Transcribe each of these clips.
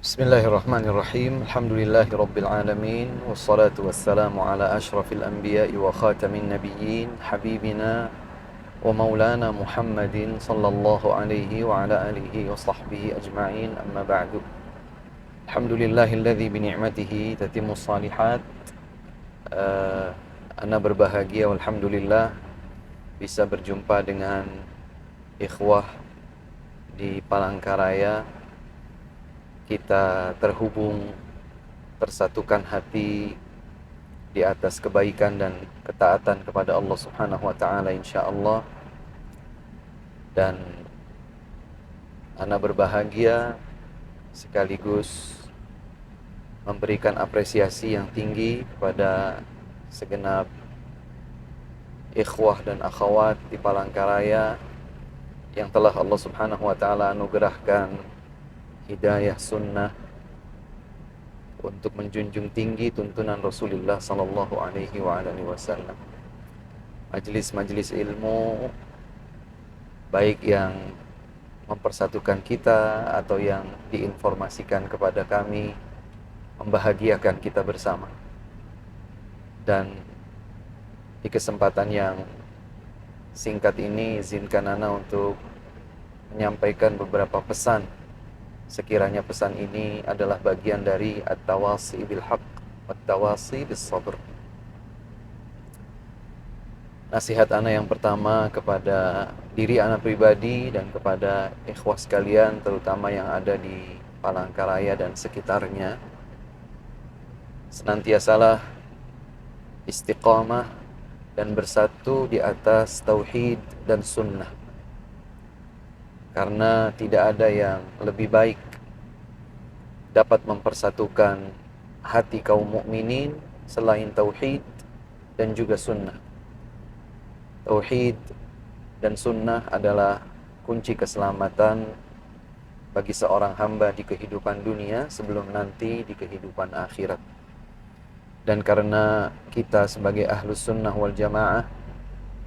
Bismillahirrahmanirrahim. Alhamdulillahirabbil alamin wassalatu wassalamu ala asyrafil anbiya'i wa khatamin nabiyyin habibina wa maulana Muhammadin sallallahu alaihi wa ala alihi wa sahbihi ajma'in, amma ba'du. Alhamdulillahilladzi bi ni'matihi tatimmus shalihat. Ana berbahagia walhamdulillah bisa berjumpa dengan ikhwah di Palangkaraya. Kita terhubung, tersatukan hati di atas kebaikan dan ketaatan kepada Allah Subhanahu wa taala insyaallah. Dan ana berbahagia sekaligus memberikan apresiasi yang tinggi kepada segenap ikhwah dan akhwat di Palangkaraya yang telah Allah Subhanahu wa taala anugerahkan hidayah sunnah untuk menjunjung tinggi tuntunan Rasulullah sallallahu alaihi wasallam. Majelis-majelis ilmu baik yang mempersatukan kita atau yang diinformasikan kepada kami membahagiakan kita bersama. Dan di kesempatan yang singkat ini izinkan ana untuk menyampaikan beberapa pesan. Sekiranya pesan ini adalah bagian dari at-tawasi bil haqq wat-tawasi bis sabr. Nasihat ana yang pertama kepada diri ana pribadi dan kepada ikhwah sekalian terutama yang ada di Palangkaraya dan sekitarnya, senantiasalah istiqamah dan bersatu di atas tauhid dan sunnah. Karena tidak ada yang lebih baik dapat mempersatukan hati kaum mukminin selain tauhid dan juga sunnah. Tauhid dan sunnah adalah kunci keselamatan bagi seorang hamba di kehidupan dunia sebelum nanti di kehidupan akhirat. Dan karena kita sebagai ahlus sunnah wal jamaah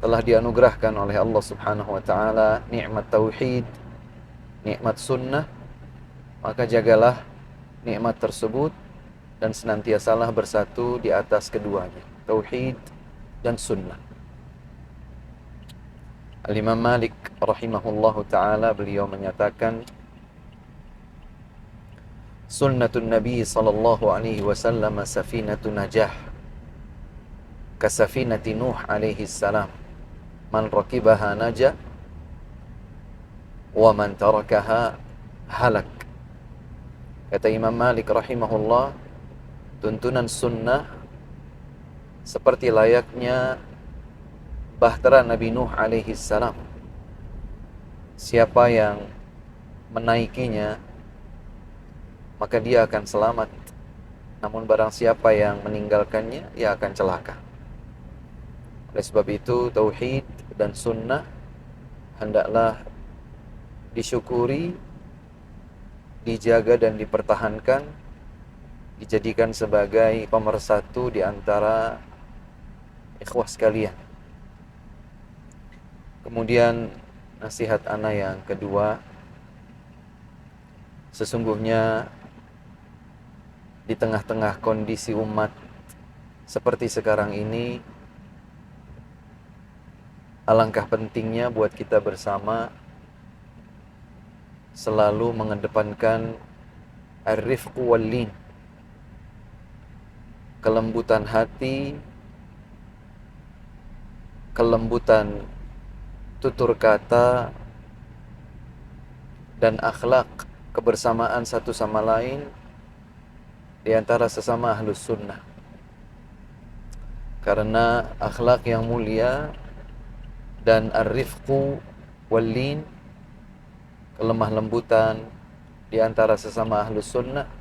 telah dianugerahkan oleh Allah Subhanahu wa taala nikmat tauhid, nikmat sunnah, maka jagalah nikmat tersebut dan senantiasalah bersatu di atas keduanya, tauhid dan sunnah. Al-Imam Malik rahimahullahu taala beliau menyatakan, sunnatun Nabi sallallahu alaihi wasallam safinatun najah kasafinati Nuh alaihi salam. Man rakibaha najah wa man tarakaha halak. Kata Imam Malik rahimahullah, tuntunan sunnah seperti layaknya bahtera Nabi Nuh alaihi salam. Siapa yang menaikinya maka dia akan selamat. Namun barang siapa yang meninggalkannya, ia akan celaka. Oleh sebab itu, tauhid dan sunnah hendaklah disyukuri, dijaga dan dipertahankan, dijadikan sebagai pemersatu di antara ikhwah sekalian. Kemudian nasihat ana yang kedua, sesungguhnya di tengah-tengah kondisi umat seperti sekarang ini, alangkah pentingnya buat kita bersama selalu mengedepankan ar-rifqu wal-lin, kelembutan hati, kelembutan tutur kata, dan akhlak kebersamaan satu sama lain di antara sesama ahlus sunnah. Karena akhlak yang mulia dan ar-rifqu wal-lin, kelemah lembutan di antara sesama ahlus sunnah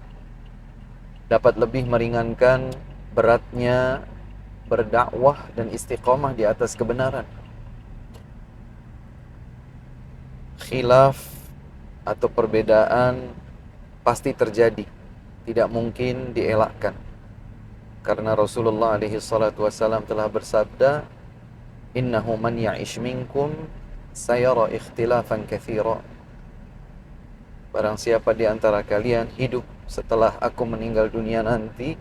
dapat lebih meringankan beratnya berdakwah dan istiqamah di atas kebenaran. Khilaf atau perbedaan pasti terjadi, tidak mungkin dielakkan. Karena Rasulullah alaihi salatu wasallam telah bersabda, innahu man ya'ish minkum sayara ikhtilafan katsira. Barang siapa di antara kalian hidup setelah aku meninggal dunia nanti,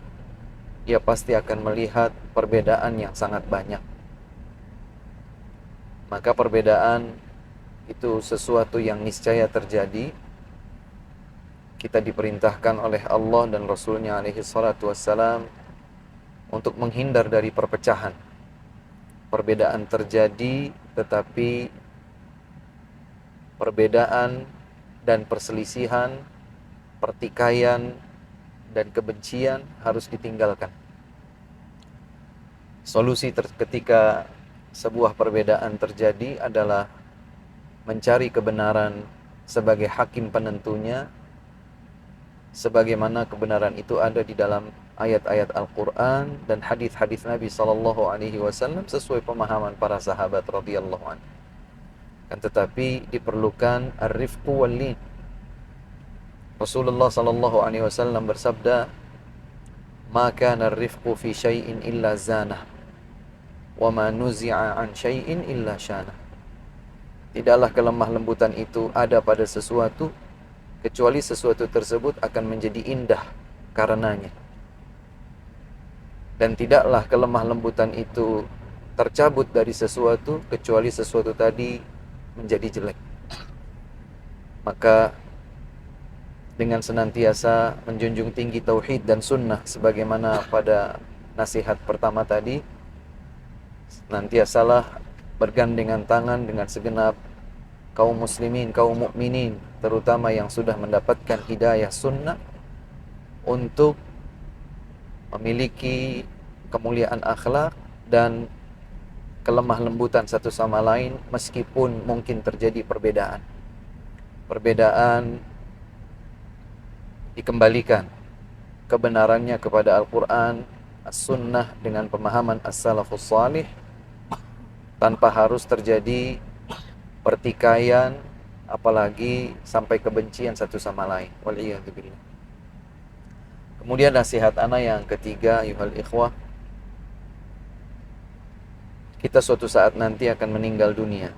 dia pasti akan melihat perbedaan yang sangat banyak. Maka perbedaan itu sesuatu yang niscaya terjadi. Kita diperintahkan oleh Allah dan Rasulnya alaihi salatu wassalam untuk menghindar dari perpecahan. Perbedaan terjadi, tetapi perbedaan dan perselisihan, pertikaian dan kebencian harus ditinggalkan. Solusi ketika sebuah perbedaan terjadi adalah mencari kebenaran sebagai hakim penentunya, sebagaimana kebenaran itu ada di dalam ayat-ayat Al-Quran dan hadis-hadis Nabi SAW sesuai pemahaman para sahabat radhiyallahu anhu. Kan tetapi diperlukan ar-rifqu wal-lin. Rasulullah SAW bersabda, "Ma kana ar-rifqu fi syai'in illa zanah, wa ma nuzi'a an syai'in illa syanah." Tidaklah kelemah lembutan itu ada pada sesuatu, kecuali sesuatu tersebut akan menjadi indah karenanya. Dan tidaklah kelemah lembutan itu tercabut dari sesuatu, kecuali sesuatu tadi menjadi jelek. Maka dengan senantiasa menjunjung tinggi tauhid dan sunnah sebagaimana pada nasihat pertama tadi, senantiasalah bergandengan tangan dengan segenap kaum muslimin, kaum mukminin, terutama yang sudah mendapatkan hidayah sunnah, untuk memiliki kemuliaan akhlak dan kelemah lembutan satu sama lain, meskipun mungkin terjadi perbedaan. Perbedaan dikembalikan kebenarannya kepada Al-Quran, As-Sunnah dengan pemahaman As-Salafus Salih, tanpa harus terjadi pertikaian, apalagi sampai kebencian satu sama lain. Waliyahzubillah. Kemudian nasihat ana yang ketiga, ayuhal ikhwah, kita suatu saat nanti akan meninggal dunia.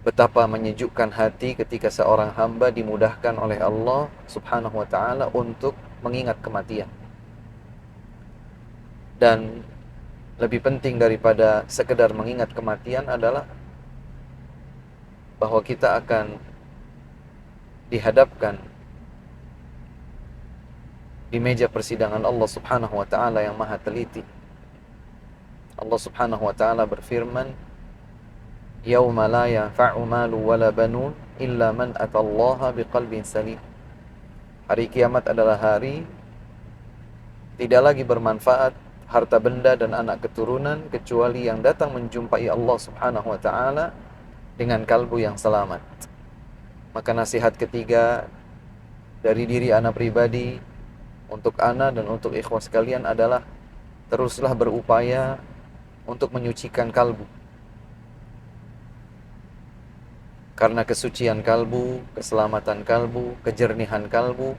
Betapa menyejukkan hati ketika seorang hamba dimudahkan oleh Allah Subhanahu wa ta'ala untuk mengingat kematian. Dan lebih penting daripada sekedar mengingat kematian adalah bahwa kita akan dihadapkan di meja persidangan Allah Subhanahu wa ta'ala yang maha teliti. Allah Subhanahu wa ta'ala berfirman, "Yauma la yanfa'u malu wala banun illa man atallaha biqalbin salim." Hari kiamat adalah hari tidak lagi bermanfaat harta benda dan anak keturunan kecuali yang datang menjumpai Allah Subhanahu wa ta'ala dengan kalbu yang selamat. Maka nasihat ketiga dari diri ana pribadi untuk ana dan untuk ikhwah sekalian adalah teruslah berupaya untuk menyucikan kalbu. Karena kesucian kalbu, keselamatan kalbu, kejernihan kalbu,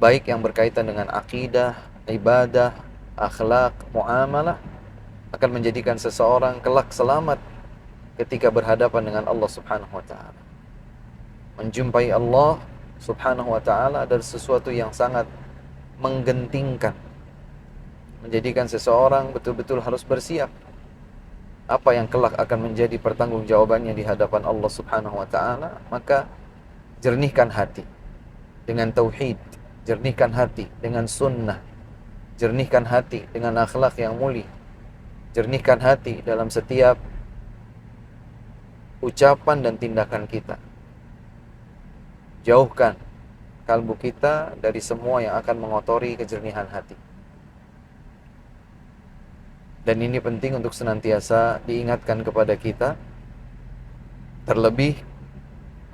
baik yang berkaitan dengan akidah, ibadah, akhlak, muamalah, akan menjadikan seseorang kelak selamat ketika berhadapan dengan Allah Subhanahu wa ta'ala. Menjumpai Allah Subhanahu wa ta'ala adalah sesuatu yang sangat menggentingkan, menjadikan seseorang betul-betul harus bersiap apa yang kelak akan menjadi pertanggungjawabannya di hadapan Allah Subhanahu wa ta'ala. Maka jernihkan hati dengan tauhid, jernihkan hati dengan sunnah, jernihkan hati dengan akhlak yang mulia, jernihkan hati dalam setiap ucapan dan tindakan kita. Jauhkan kalbu kita dari semua yang akan mengotori kejernihan hati. Dan ini penting untuk senantiasa diingatkan kepada kita. Terlebih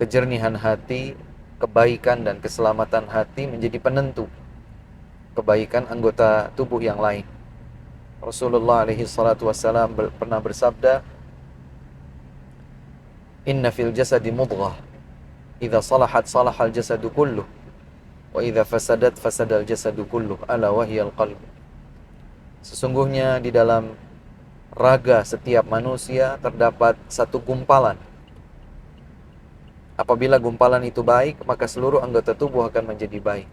kejernihan hati, kebaikan dan keselamatan hati menjadi penentu kebaikan anggota tubuh yang lain. Rasulullah alaihi salatu wassalam pernah bersabda, "Inna fil jasadi mudghah, idza salahat salahal jasadu kulluh, wa idza fasadat fasadal jasadu kulluh, ala wahyal qalb." Sesungguhnya di dalam raga setiap manusia terdapat satu gumpalan. Apabila gumpalan itu baik, maka seluruh anggota tubuh akan menjadi baik.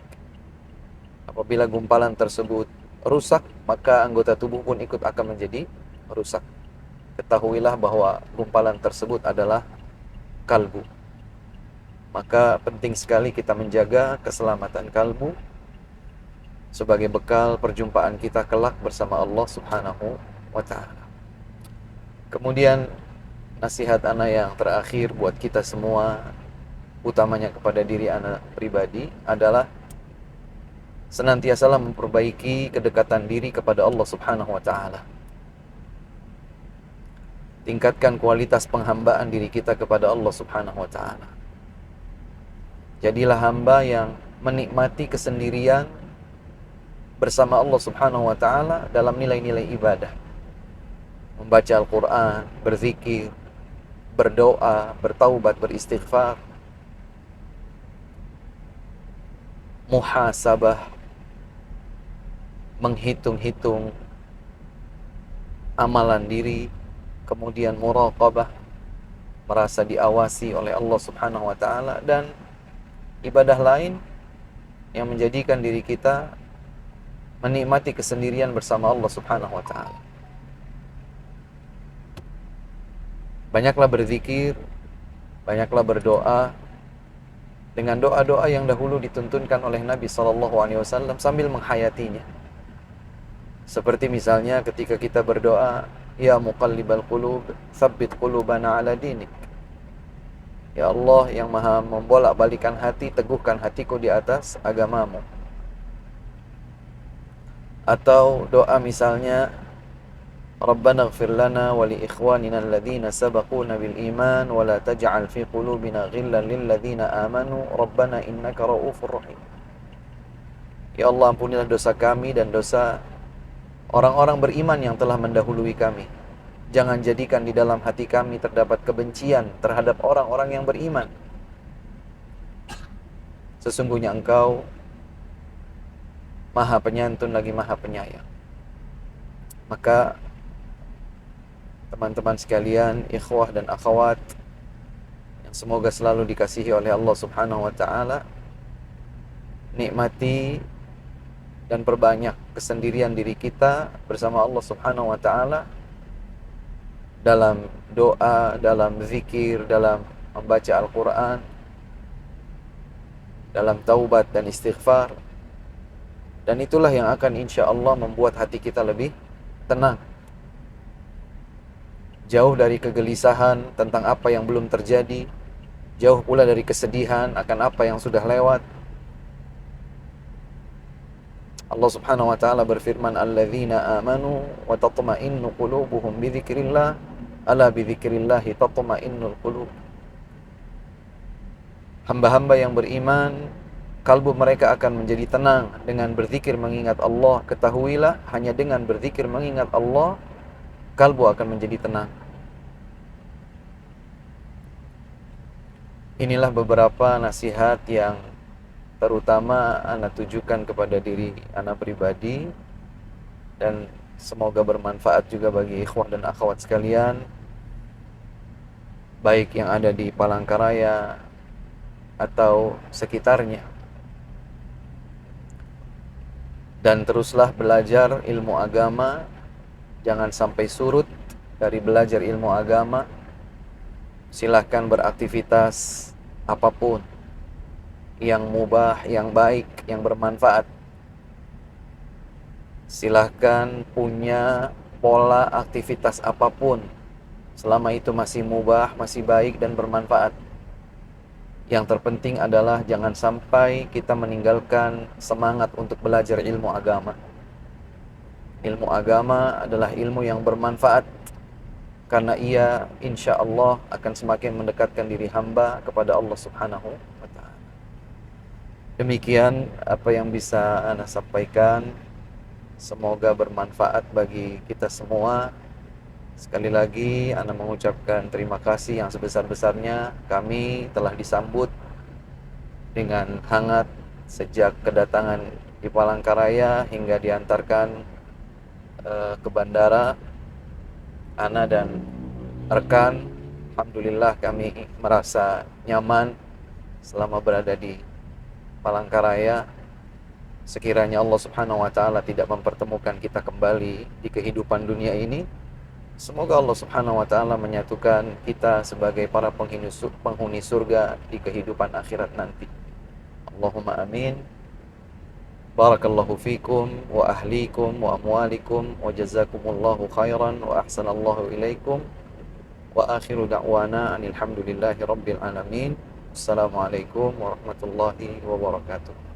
Apabila gumpalan tersebut rusak, maka anggota tubuh pun ikut akan menjadi rusak. Ketahuilah bahwa gumpalan tersebut adalah kalbu. Maka penting sekali kita menjaga keselamatan kalbu sebagai bekal perjumpaan kita kelak bersama Allah Subhanahu wa ta'ala. Kemudian nasihat ana yang terakhir buat kita semua, utamanya kepada diri ana pribadi, adalah senantiasalah memperbaiki kedekatan diri kepada Allah Subhanahu wa ta'ala. Tingkatkan kualitas penghambaan diri kita kepada Allah Subhanahu wa ta'ala. Jadilah hamba yang menikmati kesendirian bersama Allah Subhanahu wa ta'ala dalam nilai-nilai ibadah. Membaca Al-Quran, berzikir, berdoa, bertaubat, beristighfar, muhasabah, menghitung-hitung amalan diri, kemudian muraqabah, merasa diawasi oleh Allah Subhanahu wa ta'ala, dan ibadah lain yang menjadikan diri kita menikmati kesendirian bersama Allah Subhanahu wa ta'ala. Banyaklah berzikir, banyaklah berdoa dengan doa-doa yang dahulu dituntunkan oleh Nabi SAW sambil menghayatinya. Seperti misalnya ketika kita berdoa, Ya muqallibal qulub, tsabbit qulubana ala dinik. Ya Allah yang maha membolak-balikan hati, teguhkan hatiku di atas agamamu. Atau doa misalnya, Rabbana ighfir lana wa li ikhwanina alladhina sabaquna bil iman wa la taj'al fi qulubina ghillan lil ladzina amanu Rabbana innaka ra'ufur rahim. Ya Allah, ampunilah dosa kami dan dosa orang-orang beriman yang telah mendahului kami. Jangan jadikan di dalam hati kami terdapat kebencian terhadap orang-orang yang beriman. Sesungguhnya Engkau Maha Penyantun lagi Maha Penyayang. Maka teman-teman sekalian, ikhwah dan akhwat yang semoga selalu dikasihi oleh Allah Subhanahu wa ta'ala, nikmati dan perbanyak kesendirian diri kita bersama Allah Subhanahu wa ta'ala dalam doa, dalam zikir, dalam membaca Al-Quran, dalam taubat dan istighfar. Dan itulah yang akan insya Allah membuat hati kita lebih tenang, jauh dari kegelisahan tentang apa yang belum terjadi, jauh pula dari kesedihan akan apa yang sudah lewat. Allah Subhanahu wa ta'ala berfirman, alladzina amanu wa tatma'innu qulubuhum bi dzikrillah ala bi dzikrillahi tatma'innul qulub. Hamba-hamba yang beriman, kalbu mereka akan menjadi tenang dengan berzikir mengingat Allah. Ketahuilah, hanya dengan berzikir mengingat Allah, kalbu akan menjadi tenang. Inilah beberapa nasihat yang terutama ana tujukan kepada diri ana pribadi, dan semoga bermanfaat juga bagi ikhwah dan akhwat sekalian, baik yang ada di Palangkaraya atau sekitarnya. Dan teruslah belajar ilmu agama, jangan sampai surut dari belajar ilmu agama. Silahkan beraktivitas apapun yang mubah, yang baik, yang bermanfaat. Silahkan punya pola aktivitas apapun, selama itu masih mubah, masih baik dan bermanfaat. Yang terpenting adalah jangan sampai kita meninggalkan semangat untuk belajar ilmu agama. Ilmu agama adalah ilmu yang bermanfaat, karena ia insya Allah akan semakin mendekatkan diri hamba kepada Allah Subhanahu wa ta'ala. Demikian apa yang bisa ana sampaikan. Semoga bermanfaat bagi kita semua. Sekali lagi ana mengucapkan terima kasih yang sebesar-besarnya. Kami telah disambut dengan hangat sejak kedatangan di Palangkaraya hingga diantarkan ke bandara. Ana dan rekan Alhamdulillah kami merasa nyaman selama berada di Palangkaraya. Sekiranya Allah Subhanahu wa taala tidak mempertemukan kita kembali di kehidupan dunia ini, semoga Allah Subhanahu wa taala menyatukan kita sebagai para penghuni surga di kehidupan akhirat nanti. Allahumma amin. Barakallahu fikum wa ahlikum wa amwalikum wa jazakumullahu khairan wa ahsanallahu ilaikum wa akhiru da'wana anil hamdulillahi rabbil alamin. Assalamualaikum warahmatullahi wabarakatuh.